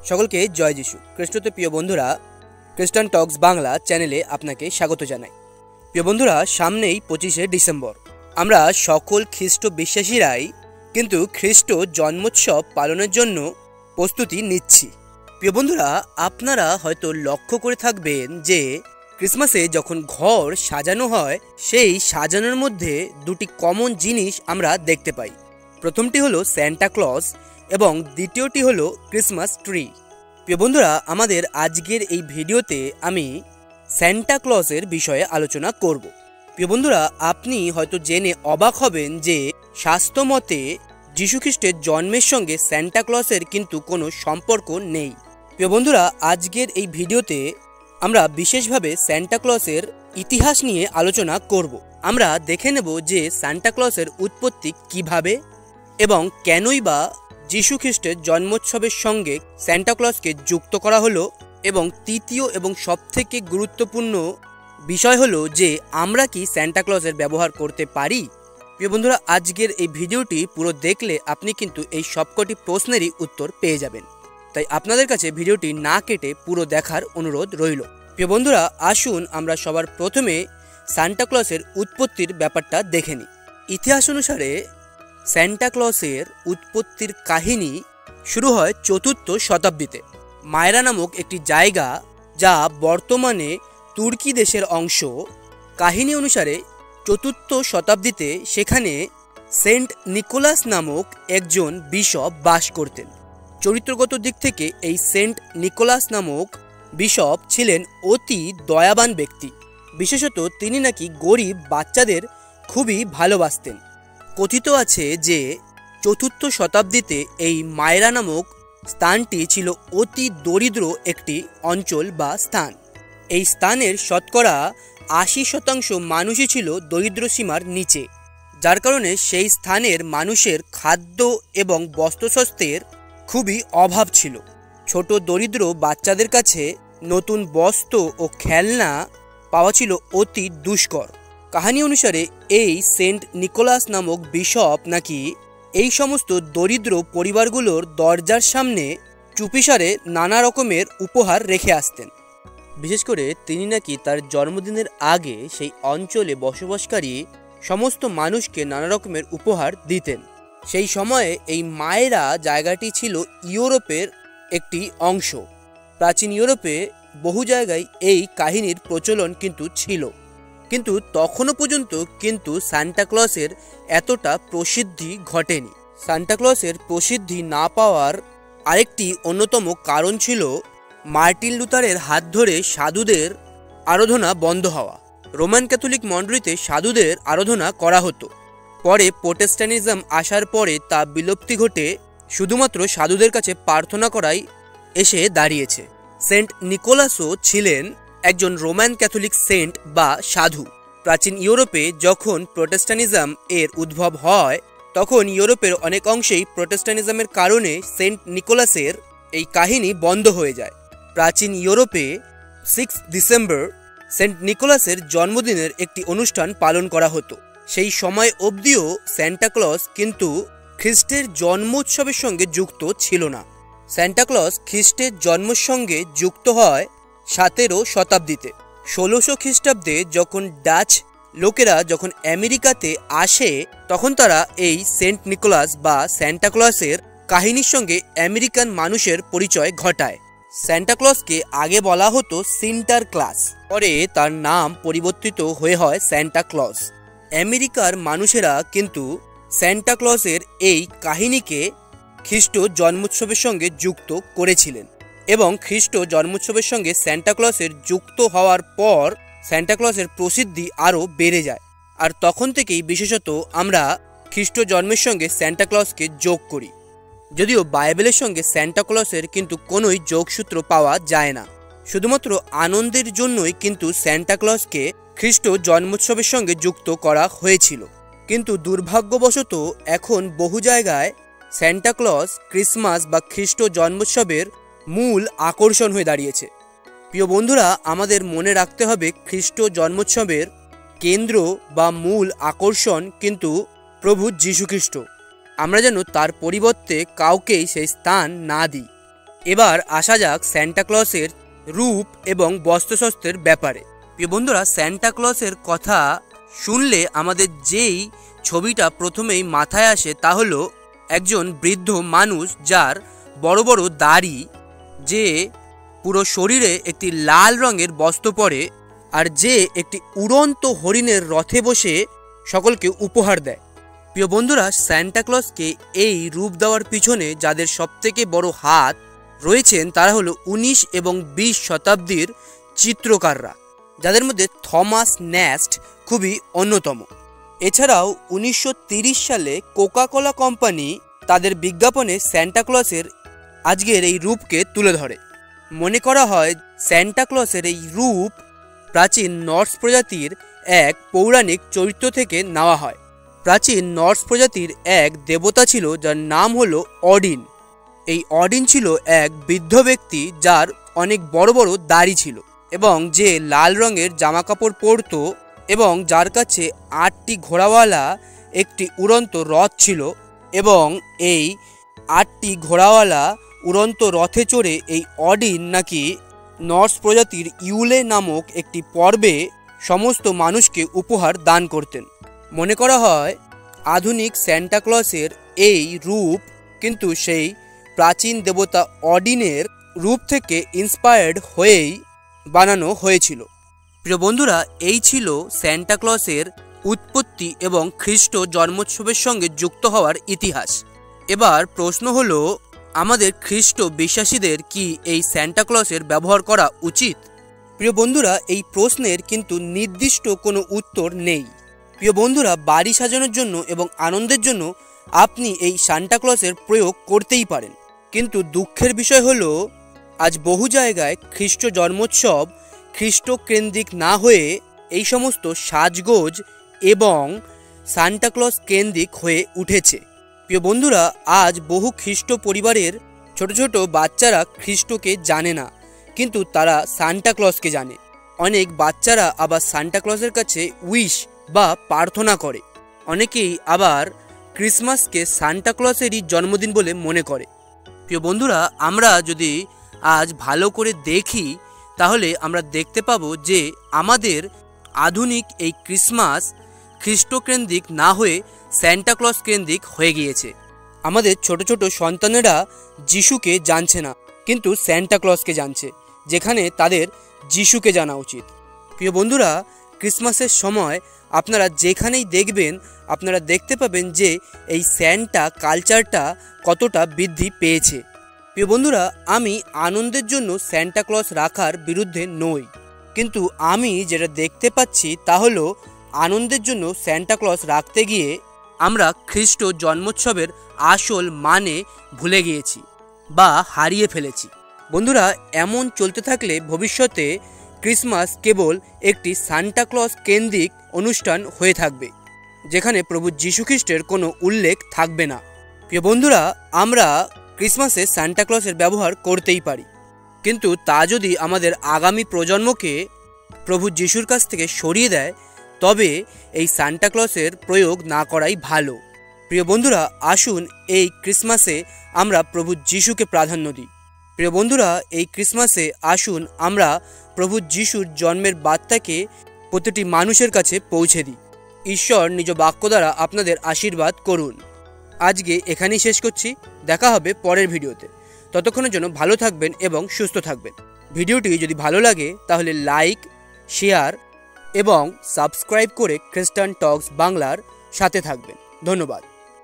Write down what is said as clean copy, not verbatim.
সকলকে জয় যিশু খ্রিস্টতে। প্রিয় বন্ধুরা, খ্রিস্টান টক্স বাংলা চ্যানেলে আপনাকে স্বাগত জানাই। প্রিয় বন্ধুরা, সামনেই 25শে ডিসেম্বর। আমরা সকল খ্রিস্ট বিশ্বাসীরাই কিন্তু খ্রিস্ট জন্মোৎসব পালনের জন্য প্রস্তুতি নিচ্ছি। প্রিয় বন্ধুরা, আপনারা হয়তো লক্ষ্য করে থাকবেন যে ক্রিসমাসে যখন ঘর সাজানো হয়, সেই সাজানোর মধ্যে দুটি কমন জিনিস আমরা দেখতে পাই। প্রথমটি হলো সান্টা ক্লজ এবং দ্বিতীয়টি হলো ক্রিসমাস ট্রি। প্রিয় বন্ধুরা, আমাদের আজকের এই ভিডিওতে আমি সান্টা ক্লজের বিষয়ে আলোচনা করব। প্রিয় বন্ধুরা, আপনি হয়তো জেনে অবাক হবেন যে শাস্ত্রমতে যীশুখ্রিস্টের জন্মের সঙ্গে সান্টা ক্লজের কিন্তু কোনো সম্পর্ক নেই। প্রিয় বন্ধুরা, আজকের এই ভিডিওতে আমরা বিশেষভাবে সান্টা ক্লজের ইতিহাস নিয়ে আলোচনা করব। আমরা দেখে নেব যে সান্টা ক্লজের উৎপত্তি কিভাবে এবং কেনই বা যীশুখ্রিস্টের জন্মোৎসবের সঙ্গে সান্টা ক্লজকে যুক্ত করা হলো, এবং তৃতীয় এবং সবথেকে গুরুত্বপূর্ণ বিষয় হলো যে আমরা কি সান্টা ক্লজের ব্যবহার করতে পারি। প্রিয় বন্ধুরা, আজকের এই ভিডিওটি পুরো দেখলে আপনি কিন্তু এই সবকটি প্রশ্নেরই উত্তর পেয়ে যাবেন। তাই আপনাদের কাছে ভিডিওটি না কেটে পুরো দেখার অনুরোধ রইল। প্রিয় বন্ধুরা, আসুন আমরা সবার প্রথমে সান্টা ক্লজের উৎপত্তির ব্যাপারটা দেখে নিই। ইতিহাস অনুসারে সান্টা ক্লজের উৎপত্তির কাহিনী শুরু হয় 4th শতাব্দীতে। মায়রা নামক একটি জায়গা, যা বর্তমানে তুর্কি দেশের অংশ। কাহিনী অনুসারে 4th শতাব্দীতে সেখানে সেন্ট নিকোলাস নামক একজন বিশপ বাস করতেন। চরিত্রগত দিক থেকে এই সেন্ট নিকোলাস নামক বিশপ ছিলেন অতি দয়াবান ব্যক্তি। বিশেষত তিনি নাকি গরিব বাচ্চাদের খুবই ভালোবাসতেন। কথিত আছে যে 4th শতাব্দীতে এই মায়রা নামক স্থানটি ছিল অতি দরিদ্র একটি অঞ্চল বা স্থান। এই স্থানের শতকরা 80% মানুষই ছিল দরিদ্র সীমার নিচে, যার কারণে সেই স্থানের মানুষের খাদ্য এবং বস্ত্রশস্ত্রের খুবই অভাব ছিল। ছোট দরিদ্র বাচ্চাদের কাছে নতুন বস্ত্র ও খেলনা পাওয়া ছিল অতি দুষ্কর। কাহিনী অনুসারে এই সেন্ট নিকোলাস নামক বিশপ নাকি এই সমস্ত দরিদ্র পরিবারগুলোর দরজার সামনে চুপিসারে নানা রকমের উপহার রেখে আসতেন। বিশেষ করে তিনি নাকি তার জন্মদিনের আগে সেই অঞ্চলে বসবাসকারী সমস্ত মানুষকে নানা রকমের উপহার দিতেন। সেই সময়ে এই মায়েরা জায়গাটি ছিল ইউরোপের একটি অংশ। প্রাচীন ইউরোপে বহু জায়গায় এই কাহিনীর প্রচলন কিন্তু ছিল, কিন্তু তখনও পর্যন্ত কিন্তু সান্টা ক্লজের এতটা প্রসিদ্ধি ঘটেনি। সান্টা ক্লজের প্রসিদ্ধি না পাওয়ার আরেকটি অন্যতম কারণ ছিল মার্টিন লুথারের হাত ধরে সাধুদের আরাধনা বন্ধ হওয়া। রোমান ক্যাথলিক মণ্ডলীতে সাধুদের আরাধনা করা হতো। পরে প্রোটেস্ট্যান্টিজম আসার পরে তা বিলুপ্তি ঘটে শুধুমাত্র সাধুদের কাছে প্রার্থনা করাই এসে দাঁড়িয়েছে। সেন্ট নিকোলাসও ছিলেন একজন রোমান ক্যাথলিক সেন্ট বা সাধু। প্রাচীন ইউরোপে যখন প্রোটেস্ট্যান্টিজম এর উদ্ভব হয়, তখন ইউরোপের অনেক অংশেই প্রোটেস্ট্যান্টিজমের কারণে সেন্ট নিকোলাসের এই কাহিনী বন্ধ হয়ে যায়। প্রাচীন ইউরোপে 6 ডিসেম্বর সেন্ট নিকোলাসের জন্মদিনের একটি অনুষ্ঠান পালন করা হতো। সেই সময় অবধিও সান্টা ক্লজ কিন্তু খ্রিস্টের জন্মোৎসবের সঙ্গে যুক্ত ছিল না। সান্টা ক্লজ খ্রিস্টের জন্মের সঙ্গে যুক্ত হয় 17 শতাব্দীতে। 1600 খ্রিস্টাব্দে যখন ডাচ লোকেরা যখন আমেরিকাতে আসে, তখন তারা এই সেন্ট নিকোলাস বা সান্টা ক্লজের কাহিনীর সঙ্গে আমেরিকান মানুষের পরিচয় ঘটায়। সান্টা ক্লজকে আগে বলা হতো সিন্টার ক্লাস, পরে তার নাম পরিবর্তিত হয়ে হয় সান্টা ক্লজ। আমেরিকার মানুষেরা কিন্তু সান্টা ক্লজের এই কাহিনীকে খ্রিস্ট জন্মোৎসবের সঙ্গে যুক্ত করেছিলেন, এবং খ্রিস্ট জন্মোৎসবের সঙ্গে সান্টা ক্লজের যুক্ত হওয়ার পর সান্টা ক্লজের প্রসিদ্ধি আরও বেড়ে যায়। আর তখন থেকেই বিশেষত আমরা খ্রিস্ট জন্মের সঙ্গে সান্টা ক্লজকে যোগ করি। যদিও বাইবেলের সঙ্গে সান্টা ক্লজের কিন্তু কোনোই যোগসূত্র পাওয়া যায় না। শুধুমাত্র আনন্দের জন্যই কিন্তু সান্টা ক্লজকে খ্রিস্ট জন্মোৎসবের সঙ্গে যুক্ত করা হয়েছিল। কিন্তু দুর্ভাগ্যবশত এখন বহু জায়গায় সান্টা ক্লজ ক্রিসমাস বা খ্রিস্ট জন্মোৎসবের মূল আকর্ষণ হয়ে দাঁড়িয়েছে। প্রিয় বন্ধুরা, আমাদের মনে রাখতে হবে খ্রিস্ট জন্মোৎসবের কেন্দ্র বা মূল আকর্ষণ কিন্তু প্রভু যীশুখ্রিস্ট। আমরা যেন তার পরিবর্তে কাউকেই সেই স্থান না দিই। এবার আসা যাক স্যান্টা ক্লজের রূপ এবং বস্ত্রশস্ত্রের ব্যাপারে। প্রিয় বন্ধুরা, স্যান্টা ক্লজের কথা শুনলে আমাদের যেই ছবিটা প্রথমেই মাথায় আসে তা হলো একজন বৃদ্ধ মানুষ যার বড় বড় দাড়ি, যে পুরো শরীরে একটি লাল রঙের বস্ত্র পরে আর যে একটি উড়ন্ত হরিণের রথে বসে সকলকে উপহার দেয়। প্রিয় বন্ধুরা, স্যান্টা ক্লজকে এই রূপ দেওয়ার পিছনে যাদের সবথেকে বড় হাত রয়েছেন তারা হলো 19 এবং 20 শতাব্দীর চিত্রকাররা, যাদের মধ্যে থমাস ন্যাস্ট খুবই অন্যতম। এছাড়াও 1930 সালে কোকা কোলা কোম্পানি তাদের বিজ্ঞাপনে স্যান্টা ক্লজের আজকের এই রূপকে তুলে ধরে। মনে করা হয় স্যান্টা ক্লজের এই রূপ প্রাচীন নর্স প্রজাতির এক পৌরাণিক চরিত্র থেকে নেওয়া হয়। প্রাচীন নর্স প্রজাতির এক দেবতা ছিল যার নাম হলো অডিন। এই অডিন ছিল এক বৃদ্ধ ব্যক্তি যার অনেক বড় বড় দাড়ি ছিল এবং যে লাল রঙের জামাকাপড় পরত এবং যার কাছে 8টি ঘোড়াওয়ালা একটি উড়ন্ত রথ ছিল এবং এই 8টি ঘোড়াওয়ালা উড়ন্ত রথে চড়ে এই অডিন নাকি নর্স প্রজাতির ইউলে নামক একটি পর্বে সমস্ত মানুষকে উপহার দান করতেন। মনে করা হয় আধুনিক স্যান্টা ক্লজের এই রূপ কিন্তু সেই প্রাচীন দেবতা অডিনের রূপ থেকে ইন্সপায়ার্ড হয়েই বানানো হয়েছিল। প্রিয় বন্ধুরা, এই ছিল স্যান্টা ক্লজের উৎপত্তি এবং খ্রিস্ট জন্মোৎসবের সঙ্গে যুক্ত হওয়ার ইতিহাস। এবার প্রশ্ন হলো, আমাদের খ্রিস্ট বিশ্বাসীদের কি এই স্যান্টা ক্লজের ব্যবহার করা উচিত? প্রিয় বন্ধুরা, এই প্রশ্নের কিন্তু নির্দিষ্ট কোনো উত্তর নেই। প্রিয় বন্ধুরা, বাড়ি সাজানোর জন্য এবং আনন্দের জন্য আপনি এই সান্টা ক্লজের প্রয়োগ করতেই পারেন, কিন্তু দুঃখের বিষয় হলো আজ বহু জায়গায় খ্রিস্ট জন্মোৎসব খ্রিস্ট কেন্দ্রিক না হয়ে এই সমস্ত সাজগোজ এবং সান্টা ক্লজ কেন্দ্রিক হয়ে উঠেছে। প্রিয় বন্ধুরা, আজ বহু খ্রিস্ট পরিবারের ছোট ছোট বাচ্চারা খ্রিস্টকে জানে না, কিন্তু তারা সান্টা ক্লজকে জানে। অনেক বাচ্চারা আবার সান্টা ক্লজের কাছে উইশ বা প্রার্থনা করে। অনেকেই আবার ক্রিসমাসকে সান্টা ক্লজেরই জন্মদিন বলে মনে করে। প্রিয় বন্ধুরা, আমরা যদি আজ ভালো করে দেখি তাহলে আমরা দেখতে পাবো যে আমাদের আধুনিক এই ক্রিসমাস খ্রিস্টকেন্দ্রিক না হয়ে স্যান্টা ক্লজ কেন্দ্রিক হয়ে গিয়েছে। আমাদের ছোট ছোট সন্তানেরা যিশুকে জানছে না, কিন্তু স্যান্টা ক্লজকে জানছে, যেখানে তাদের যিশুকে জানা উচিত। প্রিয় বন্ধুরা, ক্রিসমাসের সময় আপনারা যেখানেই দেখবেন আপনারা দেখতে পাবেন যে এই স্যান্টা কালচারটা কতটা বৃদ্ধি পেয়েছে। প্রিয় বন্ধুরা, আমি আনন্দের জন্য স্যান্টা ক্লজ রাখার বিরুদ্ধে নই, কিন্তু আমি যেটা দেখতে পাচ্ছি তা হলো আনন্দের জন্য স্যান্টা ক্লজ রাখতে গিয়ে আমরা খ্রিস্ট জন্মোৎসবের আসল মানে ভুলে গিয়েছি বা হারিয়ে ফেলেছি। বন্ধুরা, এমন চলতে থাকলে ভবিষ্যতে ক্রিসমাস কেবল একটি সান্টা ক্লজ কেন্দ্রিক অনুষ্ঠান হয়ে থাকবে, যেখানে প্রভু যীশু খ্রিস্টের কোনো উল্লেখ থাকবে না। প্রিয় বন্ধুরা, আমরা ক্রিসমাসে সান্টা ক্লজের ব্যবহার করতেই পারি, কিন্তু তা যদি আমাদের আগামী প্রজন্মকে প্রভু যিশুর কাছ থেকে সরিয়ে দেয় তবে এই সান্টা ক্লজের প্রয়োগ না করাই ভালো। প্রিয় বন্ধুরা, আসুন এই ক্রিসমাসে আমরা প্রভু যিশুকে প্রাধান্য দিই। প্রিয় বন্ধুরা, এই ক্রিসমাসে আসুন আমরা প্রভু যিশুর জন্মের বার্তাকে প্রতিটি মানুষের কাছে পৌঁছে দিই। ঈশ্বর নিজ বাক্য দ্বারা আপনাদের আশীর্বাদ করুন। আজকে এখানেই শেষ করছি, দেখা হবে পরের ভিডিওতে। ততক্ষণের জন্য ভালো থাকবেন এবং সুস্থ থাকবেন। ভিডিওটি যদি ভালো লাগে তাহলে লাইক, শেয়ার এবং সাবস্ক্রাইব করে খ্রিস্টান টকস বাংলার সাথে থাকবেন। ধন্যবাদ।